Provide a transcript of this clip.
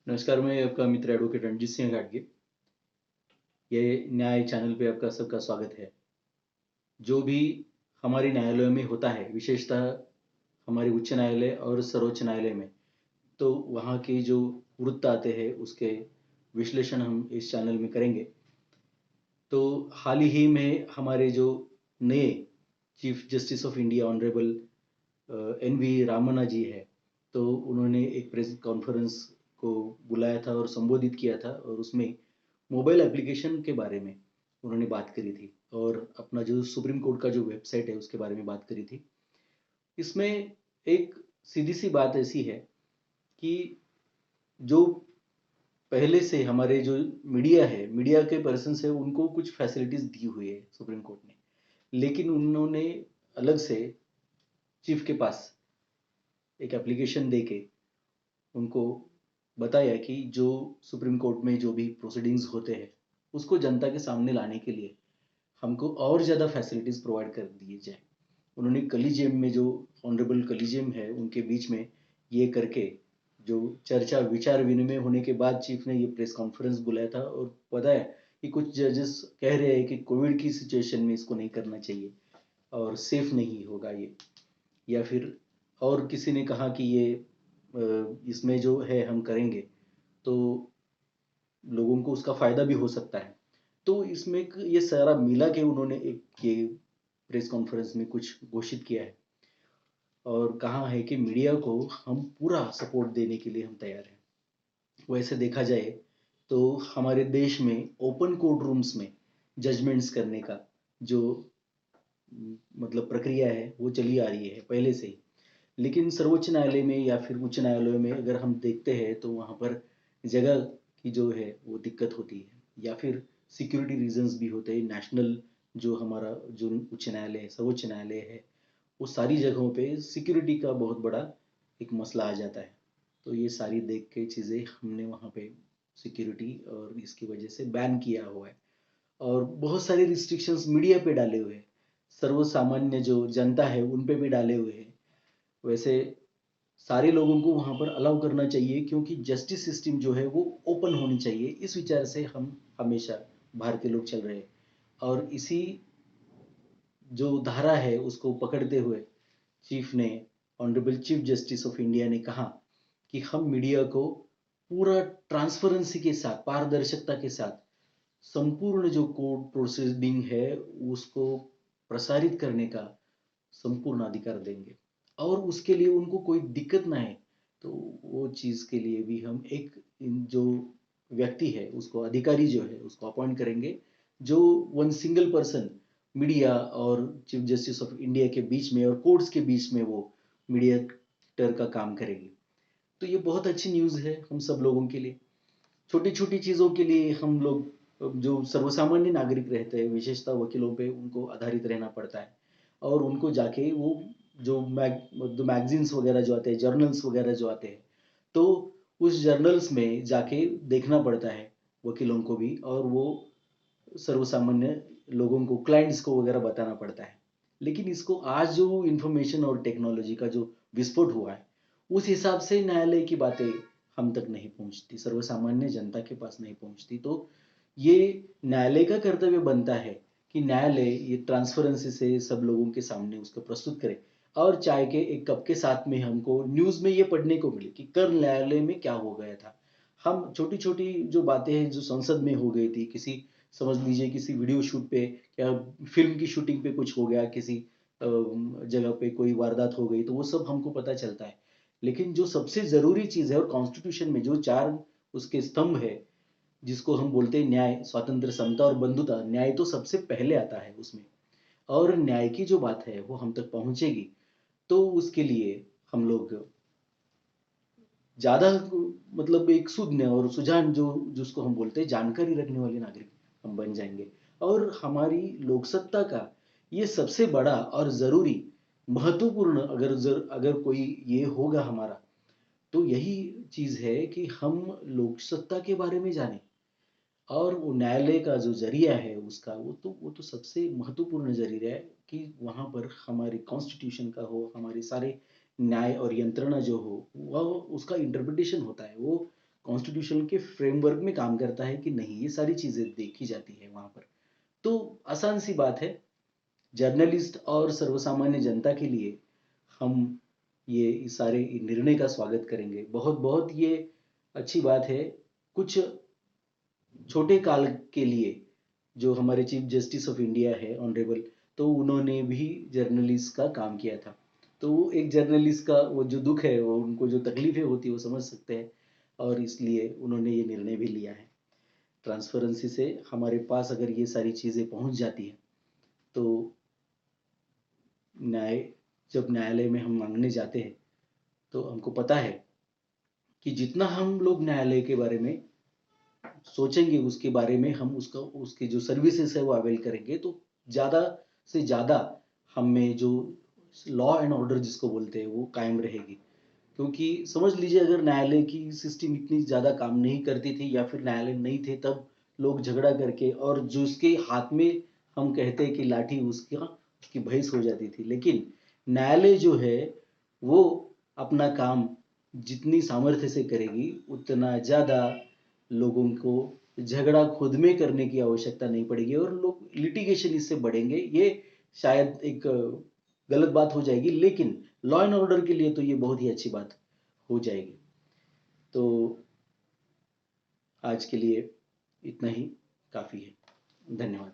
नमस्कार, मैं आपका मित्र एडवोकेट रणजीत सिंह गाडगे। ये न्याय चैनल पे आपका सबका स्वागत है। जो भी हमारे न्यायालयों में होता है, विशेषतः हमारे उच्च न्यायालय और सर्वोच्च न्यायालय में, तो वहाँ के जो वृत्त आते हैं, उसके विश्लेषण हम इस चैनल में करेंगे। तो हाल ही में हमारे जो नए chief justice of India honourable N V Ramana ji है, तो उन्होंने एक प्रेस कॉन्फ्रेंस को बुलाया था और संबोधित किया था, और उसमें मोबाइल एप्लीकेशन के बारे में उन्होंने बात करी थी, और अपना जो सुप्रीम कोर्ट का जो वेबसाइट है उसके बारे में बात करी थी। इसमें एक सीधी सी बात ऐसी है कि जो पहले से हमारे जो मीडिया है, मीडिया के पर्सन है, उनको कुछ फैसिलिटीज दी हुई है सुप्रीम कोर्ट ने, लेकिन उन्होंने अलग से चीफ के पास एक एप्लीकेशन दे के उनको बताया कि जो सुप्रीम कोर्ट में जो भी प्रोसीडिंग्स होते हैं, उसको जनता के सामने लाने के लिए हमको और ज़्यादा फैसिलिटीज प्रोवाइड कर दिए जाए। उन्होंने कलीजियम में जो ऑनरेबल कलीजियम है उनके बीच में ये करके जो चर्चा विचार विनिमय होने के बाद चीफ ने ये प्रेस कॉन्फ्रेंस बुलाया था और बताया कि कुछ जजेस कह रहे हैं कि कोविड की सिचुएशन में इसको नहीं करना चाहिए और सेफ नहीं होगा ये, या फिर और किसी ने कहा कि ये इसमें जो है हम करेंगे तो लोगों को उसका फायदा भी हो सकता है। तो इसमें ये सारा मिला के उन्होंने एक ये प्रेस कॉन्फ्रेंस में कुछ घोषित किया है, और कहा है कि मीडिया को हम पूरा सपोर्ट देने के लिए हम तैयार हैं। वैसे देखा जाए तो हमारे देश में ओपन कोर्ट रूम्स में जजमेंट्स करने का जो मतलब प्रक्रिया है वो चली आ रही है पहले से ही, लेकिन सर्वोच्च न्यायालय में या फिर उच्च न्यायालयों में अगर हम देखते हैं तो वहाँ पर जगह की जो है वो दिक्कत होती है, या फिर सिक्योरिटी रीजंस भी होते हैं। नेशनल जो हमारा जो उच्च न्यायालय है, सर्वोच्च न्यायालय है, वो सारी जगहों पे सिक्योरिटी का बहुत बड़ा एक मसला आ जाता है। तो ये सारी देख के चीज़ें हमने वहाँ पे सिक्योरिटी और इसकी वजह से बैन किया हुआ है, और बहुत सारे रिस्ट्रिक्शंस मीडिया पे डाले हुए हैं, सर्वसामान्य जो जनता है उन पे भी डाले हुए हैं। वैसे सारे लोगों को वहाँ पर अलाउ करना चाहिए, क्योंकि जस्टिस सिस्टम जो है वो ओपन होनी चाहिए, इस विचार से हम हमेशा भारतीय लोग चल रहे हैं। और इसी जो धारा है उसको पकड़ते हुए चीफ ने, honourable chief justice of India ने कहा कि हम मीडिया को पूरा ट्रांसपेरेंसी के साथ, पारदर्शिता के साथ संपूर्ण जो कोर्ट प्रोसीडिंग है उसको प्रसारित करने का संपूर्ण अधिकार देंगे, और उसके लिए उनको कोई दिक्कत ना है तो वो चीज़ के लिए भी हम एक जो व्यक्ति है उसको, अधिकारी जो है उसको अपॉइंट करेंगे, जो वन सिंगल पर्सन मीडिया और चीफ जस्टिस ऑफ इंडिया के बीच में और कोर्ट्स के बीच में वो मीडिएटर का काम करेगी। तो ये बहुत अच्छी न्यूज़ है हम सब लोगों के लिए। छोटी छोटी चीज़ों के लिए हम लोग जो सर्वसामान्य नागरिक रहते हैं, विशेषतः वकीलों पे उनको आधारित रहना पड़ता है, और उनको जाके वो जो मैगजीन्स वगैरह जो आते हैं, जर्नल्स वगैरह जो आते हैं, तो उस जर्नल्स में जाके देखना पड़ता है वकीलों को भी, और वो सर्वसामान्य लोगों को, क्लाइंट्स को वगैरह बताना पड़ता है। लेकिन इसको आज जो इंफॉर्मेशन और टेक्नोलॉजी का जो विस्फोट हुआ है, उस हिसाब से न्यायालय की बातें हम तक नहीं पहुंचती, सर्वसामान्य जनता के पास नहीं पहुंचती। तो ये न्यायालय का कर्तव्य बनता है कि न्यायालय ये ट्रांसपेरेंसी से सब लोगों के सामने उसको प्रस्तुत करे, और चाय के एक कप के साथ में हमको न्यूज में ये पढ़ने को मिले कि कल न्यायालय में क्या हो गया था। हम छोटी छोटी जो बातें हैं जो संसद में हो गई थी, किसी, समझ लीजिए किसी वीडियो शूट पे या फिल्म की शूटिंग पे कुछ हो गया, किसी जगह पे कोई वारदात हो गई, तो वो सब हमको पता चलता है। लेकिन जो सबसे जरूरी चीज है, और कॉन्स्टिट्यूशन में जो चार उसके स्तंभ है, जिसको हम बोलते हैं न्याय, स्वातंत्र, समता और बंधुता, न्याय तो सबसे पहले आता है उसमें, और न्याय की जो बात है वो हम तक पहुंचेगी, तो उसके लिए हम लोग ज्यादा मतलब एक सुज्ञ और सुजान जो, जिसको हम बोलते हैं जानकारी रखने वाले नागरिक हम बन जाएंगे। और हमारी लोकसत्ता का ये सबसे बड़ा और जरूरी, महत्वपूर्ण, अगर कोई ये होगा हमारा, तो यही चीज है कि हम लोकसत्ता के बारे में जाने, और वो न्यायालय का जो जरिया है उसका, वो तो सबसे महत्वपूर्ण जरिया है कि वहां पर हमारे कॉन्स्टिट्यूशन का हो, हमारे सारे न्याय और यंत्रणा जो हो, वह उसका इंटरप्रिटेशन होता है, वो कॉन्स्टिट्यूशन के फ्रेमवर्क में काम करता है कि नहीं, ये सारी चीजें देखी जाती है वहां पर। तो आसान सी बात है, जर्नलिस्ट और सर्वसामान्य जनता के लिए हम ये इस सारे निर्णय का स्वागत करेंगे। बहुत बहुत ये अच्छी बात है। कुछ छोटे काल के लिए जो हमारे चीफ जस्टिस ऑफ इंडिया है ऑनरेबल, तो उन्होंने भी जर्नलिस्ट का काम किया था। तो वो एक जर्नलिस्ट का वो जो दुख है, वो उनको जो तकलीफें होती है वो समझ सकते हैं, और इसलिए उन्होंने ये निर्णय भी लिया है। ट्रांसपेरेंसी से हमारे पास अगर ये सारी चीज़ें पहुंच जाती हैं, तो न्याय, जब न्यायालय में हम मांगने जाते हैं तो हमको पता है कि जितना हम लोग न्यायालय के बारे में सोचेंगे, उसके बारे में हम उसका उसकी जो सर्विसेज है वो अवेल करेंगे, तो ज़्यादा से ज़्यादा हमें जो लॉ एंड ऑर्डर जिसको बोलते हैं वो कायम रहेगी। क्योंकि समझ लीजिए, अगर न्यायालय की सिस्टम इतनी ज़्यादा काम नहीं करती थी या फिर न्यायालय नहीं थे, तब लोग झगड़ा करके, और जो उसके हाथ में हम कहते हैं कि लाठी, उसका उसकी भैंस हो जाती थी। लेकिन न्यायालय जो है वो अपना काम जितनी सामर्थ्य से करेगी, उतना ज़्यादा लोगों को झगड़ा खुद में करने की आवश्यकता नहीं पड़ेगी, और लोग लिटिगेशन इससे बढ़ेंगे। ये शायद एक गलत बात हो जाएगी, लेकिन लॉ एंड ऑर्डर के लिए तो ये बहुत ही अच्छी बात हो जाएगी। तो आज के लिए इतना ही काफ़ी है। धन्यवाद।